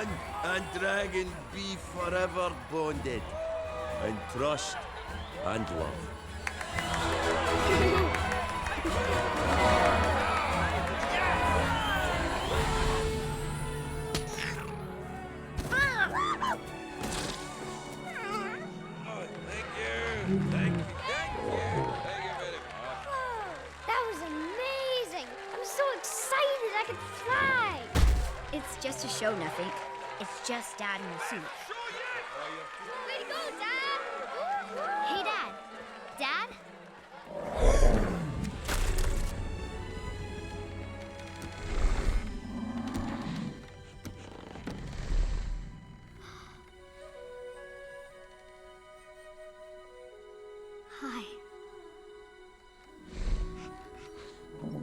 man and dragon be forever bonded in trust and love. That was amazing! I'm so excited I could fly! It's just a show, nothing. It's just Dad in the suit. Way to go, Dad! Hey, Dad. Dad? Hi.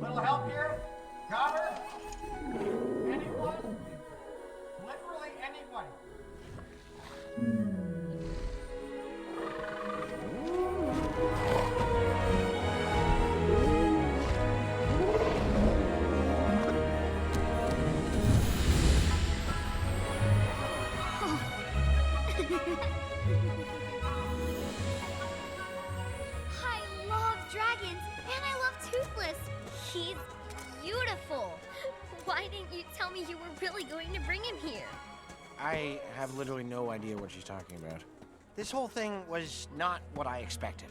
Little help here? Robert? Anyone? Literally anyone. I love dragons, and I love Toothless. He's beautiful. Why didn't you tell me you were really going to bring him here? I have literally no idea what she's talking about. This whole thing was not what I expected.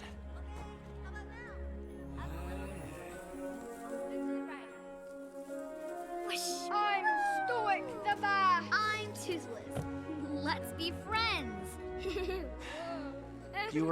Whoosh. I'm Stoic the Bear! I'm Toothless. Let's be friends. You were